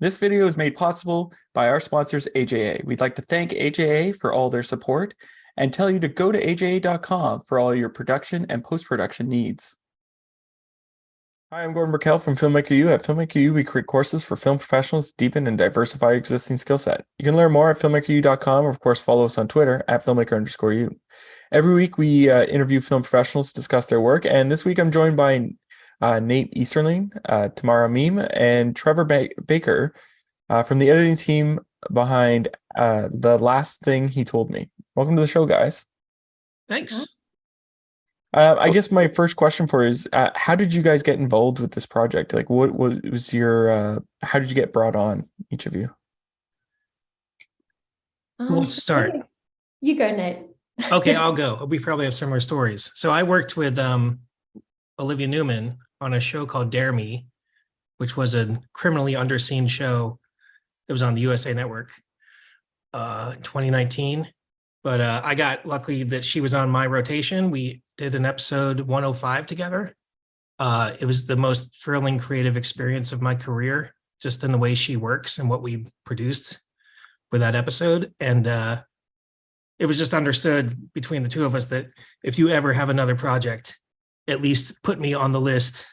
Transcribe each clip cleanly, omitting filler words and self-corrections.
This video is made possible by our sponsors, AJA. We'd like to thank AJA for all their support and tell you to go to aja.com for all your production and post-production needs. Hi, I'm Gordon Burkell from Filmmaker U. At Filmmaker U, we create courses for film professionals to deepen and diversify your existing skill set. You can learn more at filmmakeru.com, or of course, follow us on Twitter at filmmaker_u. Every week, we interview film professionals to discuss their work, and this week I'm joined by Nate Easterling, Tamara Meem, and Trevor Baker from the editing team behind The Last Thing He Told Me. Welcome to the show, guys. Thanks. I guess my first question for you is, how did you guys get involved with this project? Like, what was your, how did you get brought on, each of you? Who wants to start? You go, Nate. Okay, I'll go. We probably have similar stories. So I worked with Olivia Newman on a show called Dare Me, which was a criminally underseen show that was on the USA Network in 2019. But I got lucky that she was on my rotation. We did an episode 105 together. It was the most thrilling creative experience of my career, just in the way she works and what we produced with that episode. And it was just understood between the two of us that if you ever have another project, at least put me on the list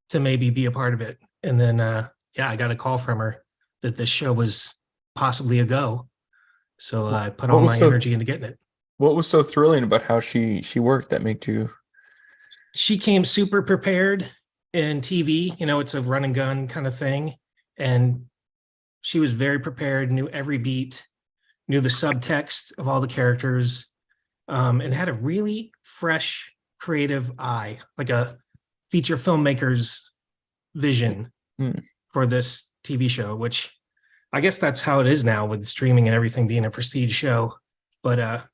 to maybe be a part of it. And then, yeah, I got a call from her that this show was possibly a go. So I put all my energy into getting it. What was so thrilling about how she worked that made you? She came super prepared in TV. You know, it's a run and gun kind of thing. And she was very prepared, knew every beat, knew the subtext of all the characters, and had a really fresh, creative eye, like a feature filmmaker's vision for this TV show, which I guess that's how it is now with streaming and everything being a prestige show. But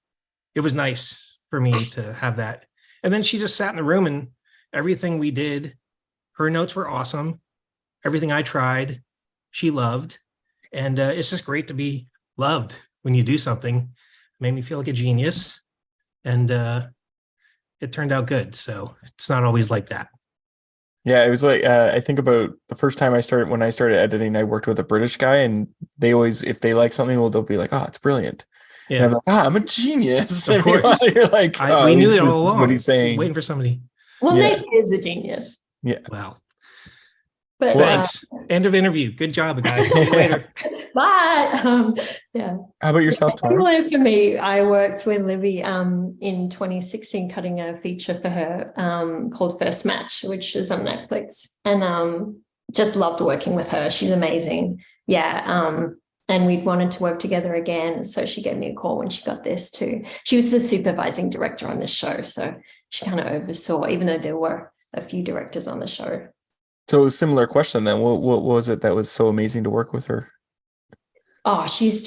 it was nice for me to have that. And then she just sat in the room, and everything we did, her notes were awesome. Everything I tried, she loved. And it's just great to be loved when you do something. It made me feel like a genius. And it turned out good. So it's not always like that. Yeah, it was like, I think about the first time when I started editing, I worked with a British guy, and they always, if they like something, well, they'll be like, oh, it's brilliant. Yeah. And I'm like, I'm a genius. Of course. You're like, we knew it all along. What he's saying. Waiting for somebody. Well, yeah. Nate is a genius. Yeah. Wow. But thanks. End of interview. Good job, guys. See you later. Bye. Yeah. How about yourself, Tamara? For me, I worked with Libby in 2016, cutting a feature for her called First Match, which is on Netflix, and just loved working with her. She's amazing. Yeah. And we'd wanted to work together again, so she gave me a call when she got this too. She was the supervising director on this show, so she kind of oversaw, even though there were a few directors on the show. So a similar question then. What was it that was so amazing to work with her? Oh, she's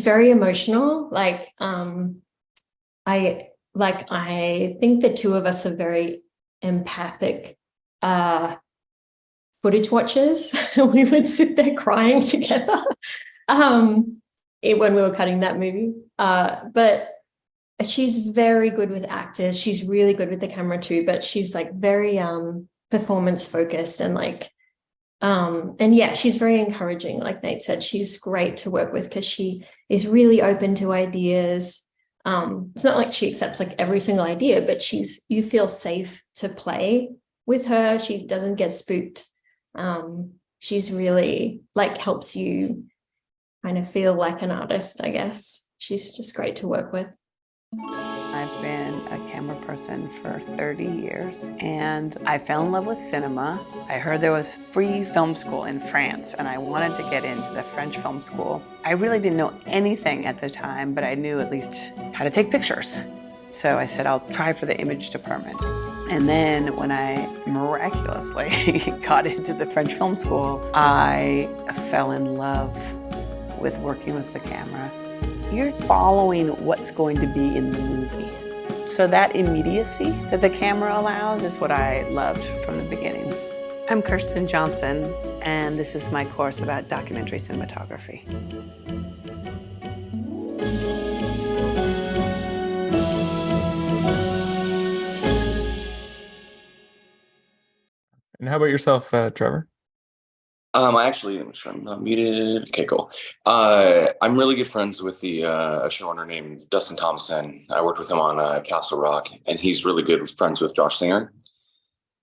very emotional. I think the two of us are very empathic footage watchers. We would sit there crying together when we were cutting that movie. But she's very good with actors. She's really good with the camera too, but she's like very performance focused and and yeah, she's very encouraging. Like Nate said, she's great to work with because she is really open to ideas. It's not like she accepts like every single idea, but you feel safe to play with her. She doesn't get spooked. She's really helps you kind of feel like an artist, I guess. She's just great to work with. I've been a camera person for 30 years, and I fell in love with cinema. I heard there was free film school in France, and I wanted to get into the French film school. I really didn't know anything at the time, but I knew at least how to take pictures. So I said, I'll try for the image department. And then when I miraculously got into the French film school, I fell in love with working with the camera. You're following what's going to be in the movie. So that immediacy that the camera allows is what I loved from the beginning. I'm Kirsten Johnson, and this is my course about documentary cinematography. And how about yourself, Trevor? I actually, I'm sure I'm not muted. Okay, cool. I'm really good friends with the a showrunner named Dustin Thompson. I worked with him on Castle Rock, and he's really good friends with Josh Singer.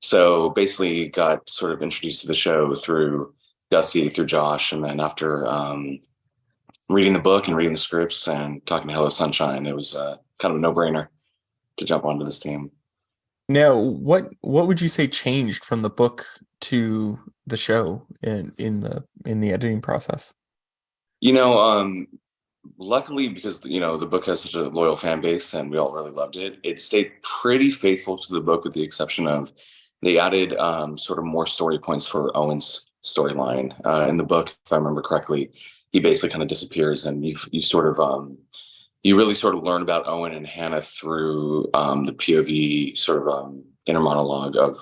So basically, got sort of introduced to the show through Dusty, through Josh, and then after reading the book and reading the scripts and talking to Hello Sunshine, it was kind of a no-brainer to jump onto this team. Now, what would you say changed from the book to the show in the editing process? You know, luckily, because the book has such a loyal fan base and we all really loved it, it stayed pretty faithful to the book, with the exception of they added sort of more story points for Owen's storyline. In the book, if I remember correctly, he basically kind of disappears, and you sort of you really sort of learn about Owen and Hannah through the POV sort of inner monologue of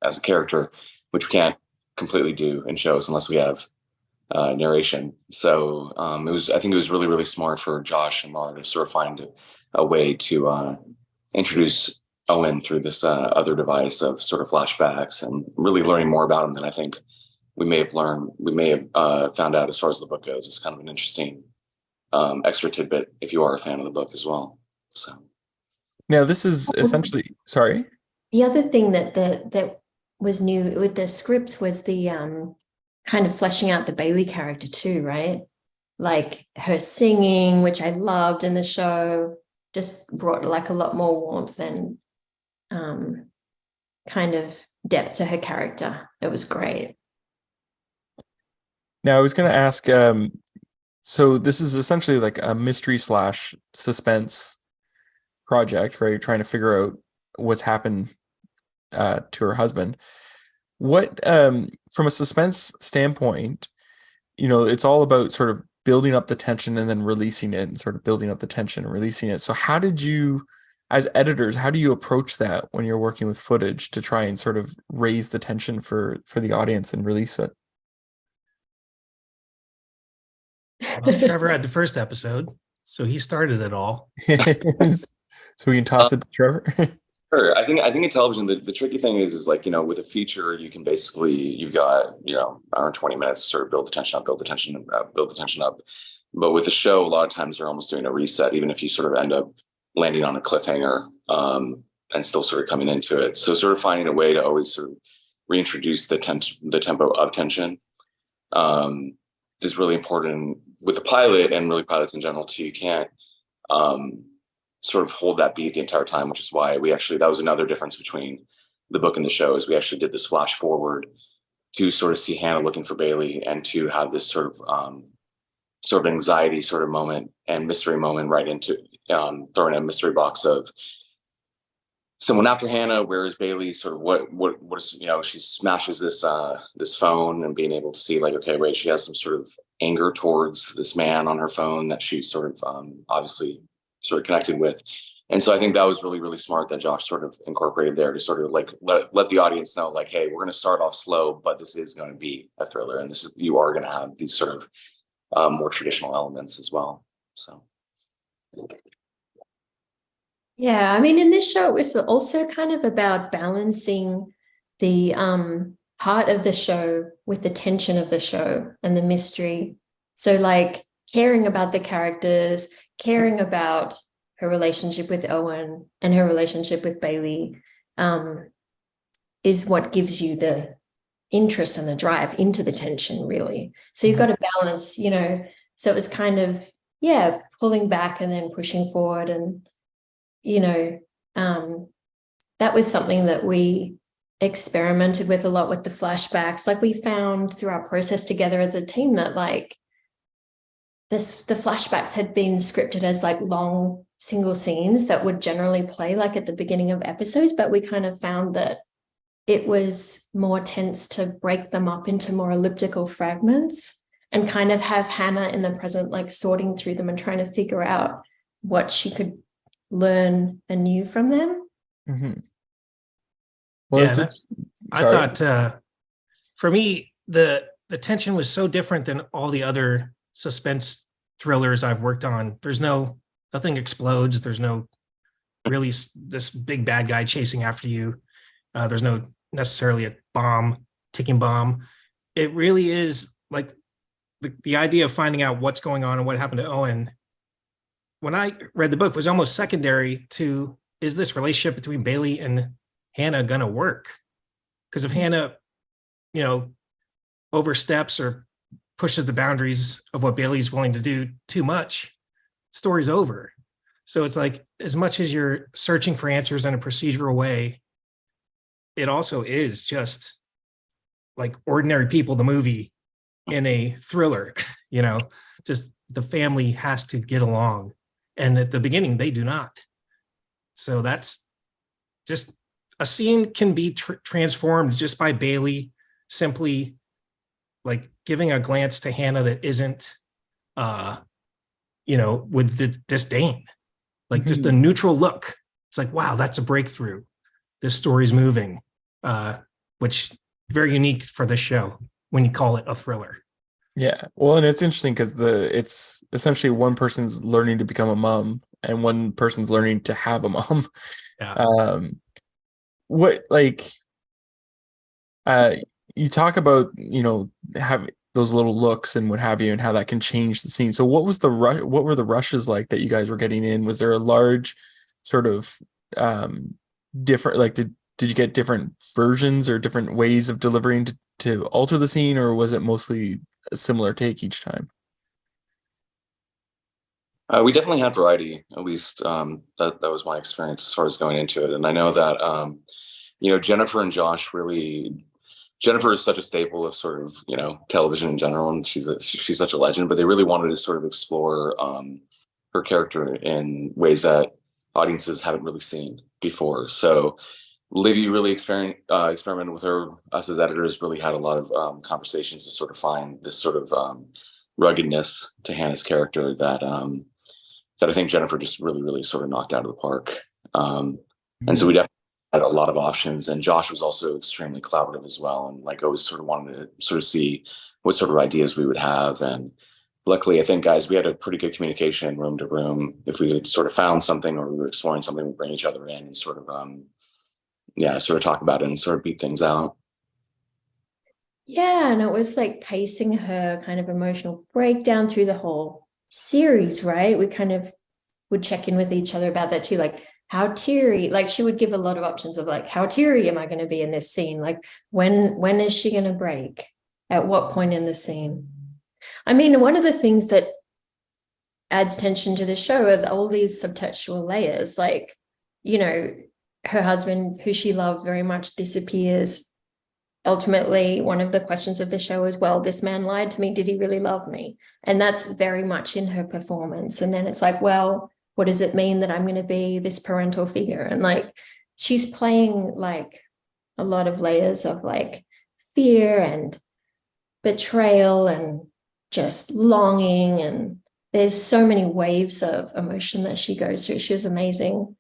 as a character, which we can't completely do in shows unless we have narration. So I think it was really, really smart for Josh and Laura to sort of find a way to introduce Owen through this other device of sort of flashbacks, and really learning more about him than I think we may have found out as far as the book goes. It's kind of an interesting extra tidbit if you are a fan of the book as well. So now this is essentially, sorry. The other thing that was new with the scripts was the kind of fleshing out the Bailey character too, right? Like her singing, which I loved in the show, just brought like a lot more warmth and kind of depth to her character. It was great. Now I was going to ask, so this is essentially like a mystery / suspense project, right? You're trying to figure out what's happened to her husband. What, from a suspense standpoint, it's all about sort of building up the tension and then releasing it, and sort of building up the tension and releasing it. So how did you, as editors, how do you approach that when you're working with footage to try and sort of raise the tension for the audience and release it? Well, Trevor had the first episode, so he started it all. So we can toss it to Trevor. Sure. I think in television, the tricky thing is like, with a feature, you can basically, you've got, hour and 20 minutes to sort of build the tension up, build the tension up. But with the show, a lot of times they're almost doing a reset, even if you sort of end up landing on a cliffhanger and still sort of coming into it. So sort of finding a way to always sort of reintroduce the tempo of tension is really important with the pilot, and really pilots in general too. You can't sort of hold that beat the entire time, which is why that was another difference between the book and the show, is we actually did this flash forward to sort of see Hannah looking for Bailey, and to have this sort of anxiety sort of moment and mystery moment right into throwing a mystery box of someone after Hannah. Where is Bailey? Sort of what is, she smashes this phone, and being able to see like, okay, wait, she has some sort of anger towards this man on her phone that she's sort of obviously sort of connected with. And so I think that was really, really smart that Josh sort of incorporated there, to sort of like let the audience know, like, hey, we're going to start off slow, but this is going to be a thriller, and you are going to have these sort of more traditional elements as well. So Yeah, I mean, in this show, it was also kind of about balancing the part of the show with the tension of the show and the mystery. So like caring about the characters, caring about her relationship with Owen and her relationship with Bailey is what gives you the interest and the drive into the tension, really. So you've got to balance, so it was kind of, pulling back and then pushing forward. And, that was something that we experimented with a lot with the flashbacks. Like we found through our process together as a team that like the flashbacks had been scripted as like long single scenes that would generally play like at the beginning of episodes, but we kind of found that it was more tense to break them up into more elliptical fragments and kind of have Hannah in the present, like sorting through them and trying to figure out what she could learn anew from them. Mm-hmm. Well, yeah, I thought for me, the tension was so different than all the other suspense thrillers I've worked on. There's nothing explodes. There's no really this big bad guy chasing after you. There's no necessarily a ticking bomb. it really is like the idea of finding out what's going on and what happened to Owen, when I read the book, was almost secondary to, is this relationship between Bailey and Hannah going to work? Because if Hannah, you know, oversteps or pushes the boundaries of what Bailey's willing to do too much, story's over. So it's like, as much as you're searching for answers in a procedural way, it also is just like Ordinary People, the movie, in a thriller, you know, just the family has to get along. And at the beginning, they do not. So that's just, a scene can be transformed just by Bailey simply like giving a glance to Hannah that isn't, you know, with the disdain, like just a neutral look. It's like, wow, that's a breakthrough. This story's moving, which very unique for this show when you call it a thriller. Yeah. Well, and it's interesting because it's essentially one person's learning to become a mom and one person's learning to have a mom. Yeah. What, like, you talk about, you know, have those little looks and what have you, and how that can change the scene. So what was what were the rushes like that you guys were getting in? Was there a large sort of different, like, did you get different versions or different ways of delivering to alter the scene, or was it mostly a similar take each time? We definitely had variety, at least that was my experience as far as going into it. And I know that, you know, Jennifer and Josh really, Jennifer is such a staple of sort of, you know, television in general, and she's such a legend, but they really wanted to sort of explore her character in ways that audiences haven't really seen before. So Livy really experimented with her. Us as editors really had a lot of conversations to sort of find this sort of ruggedness to Hannah's character that I think Jennifer just really sort of knocked out of the park. And so we definitely had a lot of options. And Josh was also extremely collaborative as well, and like always sort of wanted to sort of see what sort of ideas we would have. And luckily, I think, guys, we had a pretty good communication room to room. If we had sort of found something or we were exploring something, we'd bring each other in and sort of sort of talk about it and sort of beat things out. Yeah, and it was like pacing her kind of emotional breakdown through the whole series, right? We kind of would check in with each other about that too, like how teary, like she would give a lot of options of like, how teary am I going to be in this scene? Like when is she going to break? At what point in the scene? I mean, one of the things that adds tension to the show are all these subtextual layers, like, you know, her husband, who she loved very much, disappears. Ultimately, one of the questions of the show is, well, this man lied to me. Did he really love me? And that's very much in her performance. And then it's like, well, what does it mean that I'm going to be this parental figure? And like, she's playing like a lot of layers of like fear and betrayal and just longing. And there's so many waves of emotion that she goes through. She was amazing.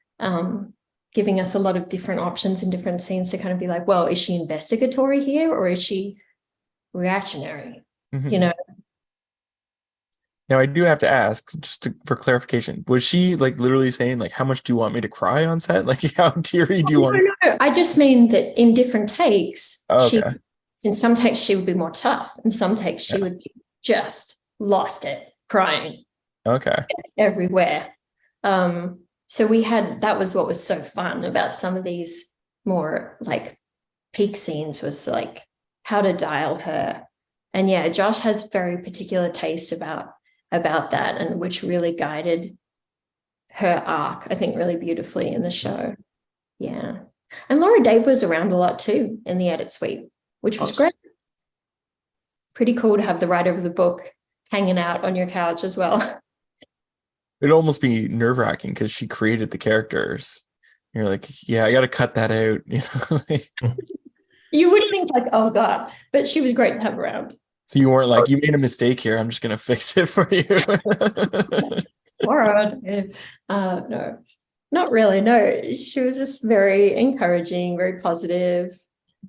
Giving us a lot of different options in different scenes to kind of be like, well, is she investigatory here or is she reactionary? You know? Now, I do have to ask, for clarification, was she like literally saying like, how much do you want me to cry on set? Like, how teary do you want? No, I just mean that in different takes, Okay. in some takes she would be more tough, in some takes she would be just lost it, crying. Okay. It's everywhere. So that was what was so fun about some of these more like peak scenes, was like how to dial her. And yeah, Josh has very particular taste about that, and which really guided her arc, I think, really beautifully in the show. Yeah. And Laura Dave was around a lot too in the edit suite, which was great. Pretty cool to have the writer of the book hanging out on your couch as well. It'd almost be nerve-wracking because she created the characters. You're like, yeah, I got to cut that out. You know, you would think like, oh God, but she was great to have around. So you weren't like, you made a mistake here, I'm just going to fix it for you. No, not really. No, she was just very encouraging, very positive.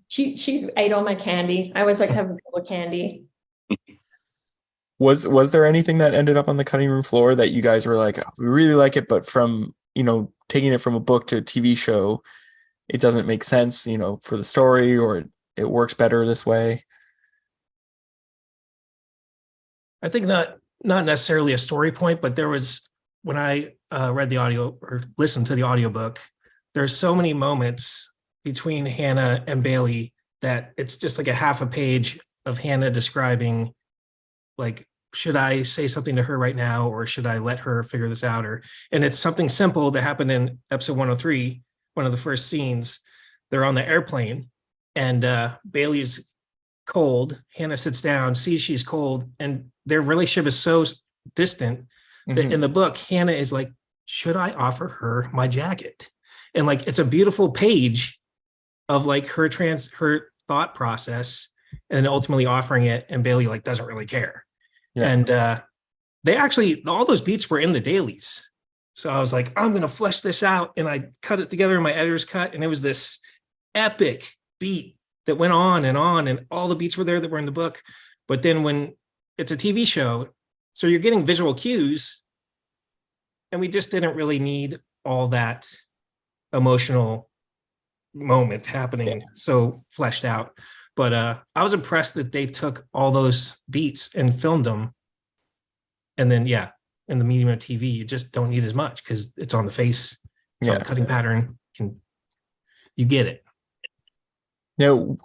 She ate all my candy. I always like to have a bowl of candy. Was there anything that ended up on the cutting room floor that you guys were like, oh, we really like it, but from, you know, taking it from a book to a TV show, it doesn't make sense, you know, for the story, or it works better this way? I think not necessarily a story point, but there was, when I read the audio or listened to the audiobook, there's so many moments between Hannah and Bailey that it's just like a half a page of Hannah describing, like, should I say something to her right now, or should I let her figure this out? And it's something simple that happened in episode 103, one of the first scenes. They're on the airplane and Bailey's cold. Hannah sits down, sees she's cold, and their relationship is so distant that in the book, Hannah is like, should I offer her my jacket? And like, it's a beautiful page of like her thought process and ultimately offering it. And Bailey like doesn't really care. Yeah. And they actually, all those beats were in the dailies. So I was like, I'm going to flesh this out. And I cut it together in my editor's cut. And it was this epic beat that went on, and all the beats were there that were in the book. But then when it's a TV show, so you're getting visual cues, and we just didn't really need all that emotional moment happening so fleshed out. But I was impressed that they took all those beats and filmed them. And then, in the medium of TV, you just don't need as much because it's on the face, it's on the cutting pattern, you get it. Now,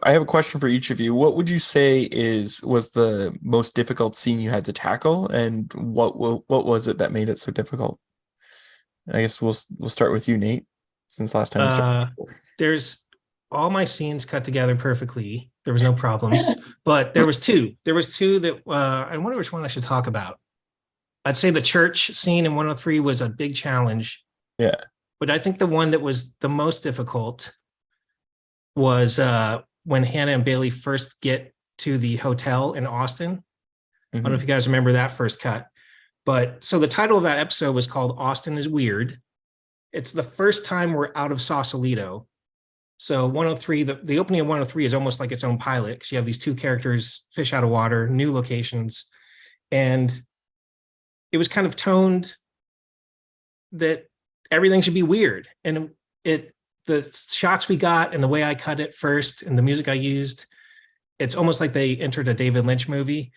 I have a question for each of you. What would you say was the most difficult scene you had to tackle, and what was it that made it so difficult? I guess we'll start with you, Nate, since last time we started. There's all my scenes cut together perfectly. There was no problems, but there was two. There was two that I wonder which one I should talk about. I'd say the church scene in 103 was a big challenge. Yeah. But I think the one that was the most difficult was when Hannah and Bailey first get to the hotel in Austin. I don't know if you guys remember that first cut. But so the title of that episode was called Austin is Weird. It's the first time we're out of Sausalito. So 103, the opening of 103 is almost like its own pilot, because you have these two characters, fish out of water, new locations. And it was kind of toned that everything should be weird. And the shots we got and the way I cut it first and the music I used, it's almost like they entered a David Lynch movie.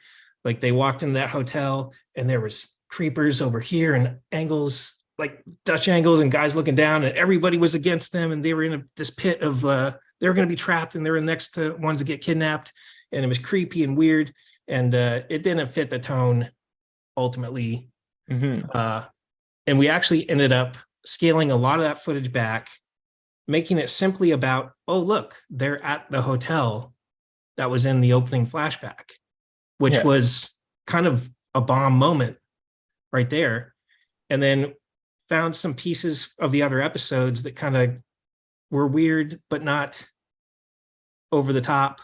Like they walked into that hotel and there was creepers over here and angles, like Dutch angles, and guys looking down, and everybody was against them. And they were in this pit of, they were going to be trapped, and they were next to ones that get kidnapped. And it was creepy and weird. And it didn't fit the tone ultimately. And we actually ended up scaling a lot of that footage back, making it simply about, oh, look, they're at the hotel that was in the opening flashback, which was kind of a bomb moment right there. And then found some pieces of the other episodes that kind of were weird, but not over the top.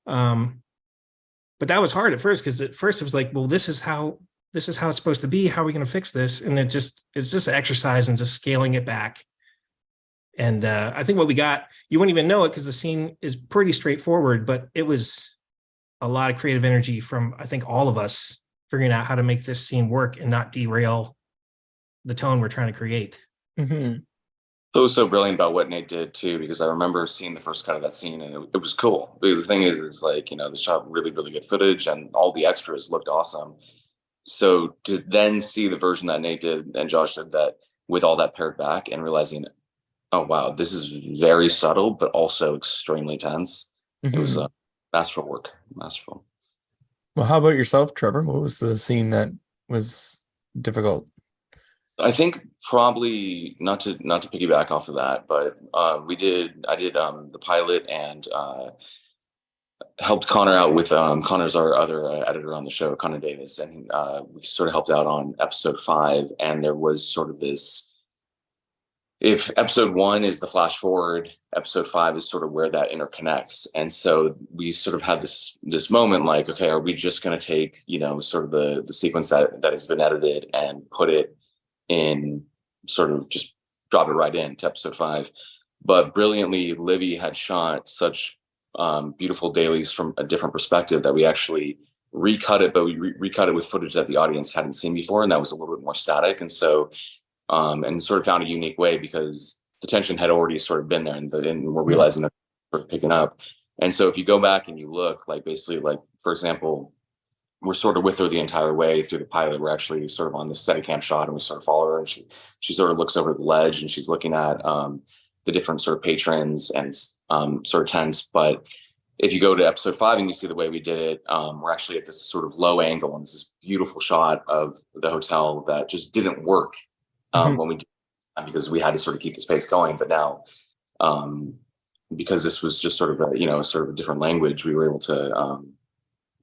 But that was hard at first, because at first it was like, well, this is how it's supposed to be. How are we going to fix this? And it's just an exercise in just scaling it back. And I think what we got, you wouldn't even know it because the scene is pretty straightforward, but it was a lot of creative energy from, I think, all of us figuring out how to make this scene work and not derail the tone we're trying to create. It was so brilliant about what Nate did too, because I remember seeing the first cut of that scene, and it was cool. Because the thing is like, they shot really, really good footage and all the extras looked awesome. So to then see the version that Nate did and Josh did, that with all that paired back and realizing, oh wow, this is very subtle but also extremely tense. It was masterful work. Masterful. Well, how about yourself, Trevor? What was the scene that was difficult? I think probably not to piggyback off of that, but I did the pilot and helped Connor out with Connor's our other editor on the show, Connor Davis, and we sort of helped out on episode 5. And there was sort of this, if episode 1 is the flash forward, episode 5 is sort of where that interconnects. And so we sort of had this moment like, okay, are we just going to take, sort of the sequence that has been edited and put it in, sort of just drop it right into episode 5? But brilliantly, Livy had shot such beautiful dailies from a different perspective that we actually recut it, but we recut it with footage that the audience hadn't seen before, and that was a little bit more static. And so and sort of found a unique way, because the tension had already sort of been there, and we're realizing that we're picking up. And so if you go back and you look, like basically, like for example, we're sort of with her the entire way through the pilot. We're actually sort of on this Steadicam shot, and we sort of follow her, and she sort of looks over the ledge, and she's looking at the different sort of patrons and sort of tents. But if you go to episode 5 and you see the way we did it, we're actually at this sort of low angle, and it's this beautiful shot of the hotel that just didn't work when we did it, because we had to sort of keep the space going. But now, because this was just sort of a, sort of a different language, we were able to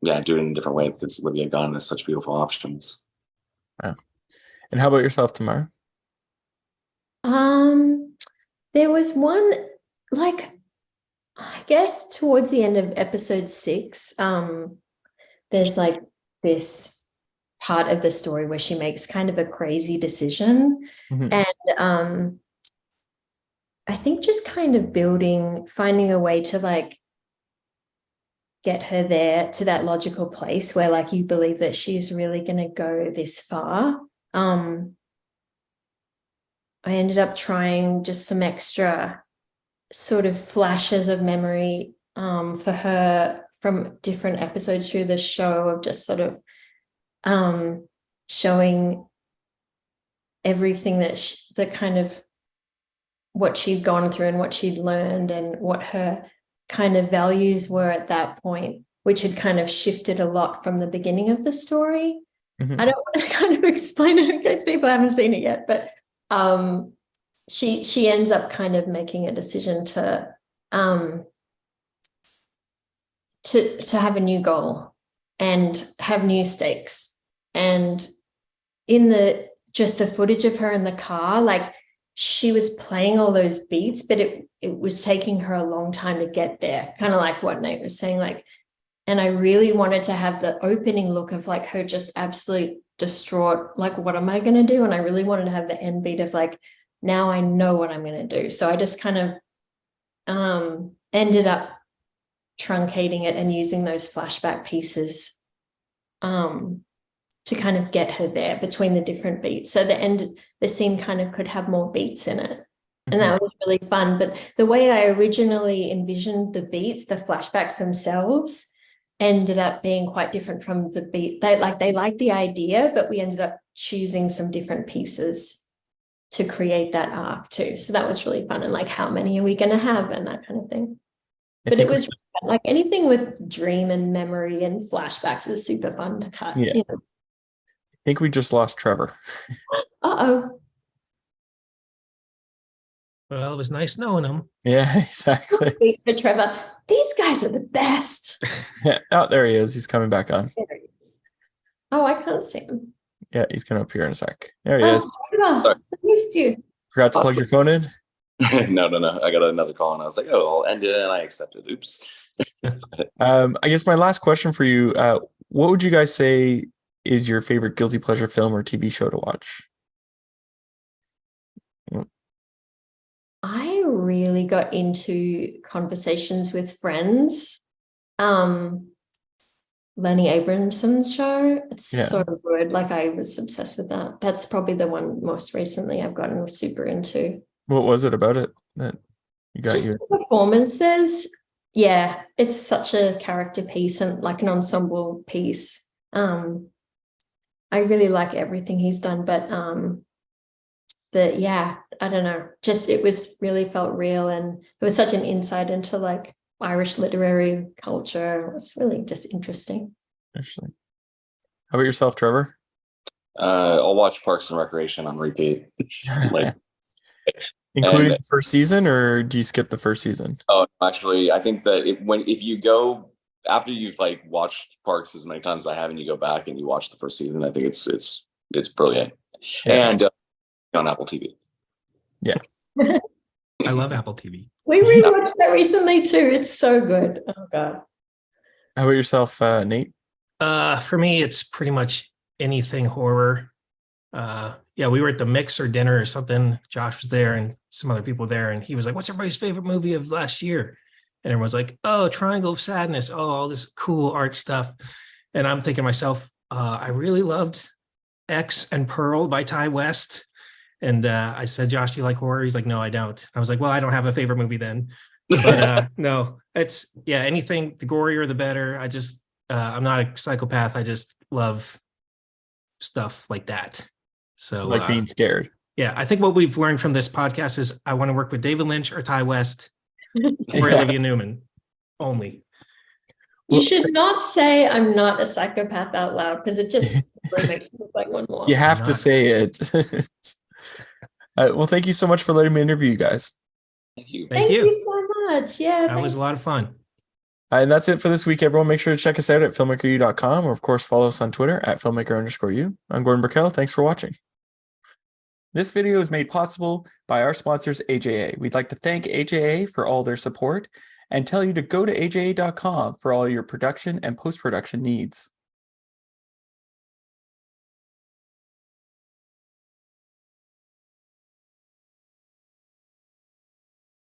do it in a different way, because Olivia Gunn has such beautiful options. Wow. And how about yourself, Tamara? There was one, like, I guess towards the end of episode 6, there's like this part of the story where she makes kind of a crazy decision. And I think just kind of finding a way to like get her there to that logical place where like you believe that she's really going to go this far. I ended up trying just some extra sort of flashes of memory for her from different episodes through the show, of just sort of showing everything that kind of what she'd gone through and what she'd learned and what her kind of values were at that point, which had kind of shifted a lot from the beginning of the story. I don't want to kind of explain it in case people haven't seen it yet, but she ends up kind of making a decision to have a new goal and have new stakes. And in the footage of her in the car, like, she was playing all those beats, but it was taking her a long time to get there, kind of like what Nate was saying, like, and I really wanted to have the opening look of like her just absolutely distraught, like, what am I going to do? And I really wanted to have the end beat of like, now I know what I'm going to do. So I just kind of ended up truncating it and using those flashback pieces to kind of get her there between the different beats. So the scene kind of could have more beats in it. And that was really fun. But the way I originally envisioned the beats, the flashbacks themselves, ended up being quite different from the beat. They liked the idea, but we ended up choosing some different pieces to create that arc too. So that was really fun. And like, how many are we going to have and that kind of thing. But it was like anything with dream and memory and flashbacks is super fun to cut. Yeah. You know? I think we just lost Trevor. Uh-oh. Well, it was nice knowing him. Yeah, exactly. Wait for Trevor. These guys are the best. Yeah. Oh, there he is. He's coming back on. There he is. Oh, I can't see him. Yeah, he's going to appear in a sec. There he is. Trevor, I missed you. Forgot to plug your phone in? No. I got another call, and I was like, oh, I'll end it, and I accepted. Oops. I guess my last question for you, what would you guys say is your favorite guilty pleasure film or TV show to watch? I really got into Conversations with Friends. Lenny Abramson's show. It's so good. Like, I was obsessed with that. That's probably the one most recently I've gotten super into. What was it about it that you got Just you? the performances. Yeah, it's such a character piece and like an ensemble piece. I really like everything he's done, but yeah, I don't know. Just it was really felt real, and it was such an insight into like Irish literary culture. It was really just interesting. Interesting. How about yourself, Trevor? I'll watch Parks and Recreation on repeat. Like, including the first season, or do you skip the first season? Oh, actually, I think that if you go after you've like watched Parks as many times as I have, and you go back and you watch the first season, I think it's brilliant. Yeah. And on Apple TV. Yeah. I love Apple TV. We rewatched that recently too. It's so good. Oh God. How about yourself, Nate? For me, it's pretty much anything horror. Yeah, we were at the Mixer dinner or something. Josh was there and some other people there, and he was like, "What's everybody's favorite movie of last year?" And everyone's like, "Oh, Triangle of Sadness. Oh, all this cool art stuff." And I'm thinking to myself, I really loved X and Pearl by Ty West. And I said, "Josh, do you like horror?" He's like, "No, I don't." I was like, "Well, I don't have a favorite movie then." But no, it's anything, the gorier the better. I'm not a psychopath. I just love stuff like that. So Like being scared. yeah, I think what we've learned from this podcast is I want to work with David Lynch or Ty West or Yeah. Olivia Newman only. You Well, should not say I'm not a psychopath out loud because it just really makes me look like one more. You have to not. say it. Well, thank you so much for letting me interview you guys. Thank you. Thank Thank you. you so much. Yeah, That was thanks. a lot of fun. And that's it for this week, everyone. Make sure to check us out at filmmakeru.com, or of course follow us on Twitter at filmmaker_you. I'm Gordon Burkell. Thanks for watching. This video is made possible by our sponsors, AJA. We'd like to thank AJA for all their support and tell you to go to aja.com for all your production and post-production needs.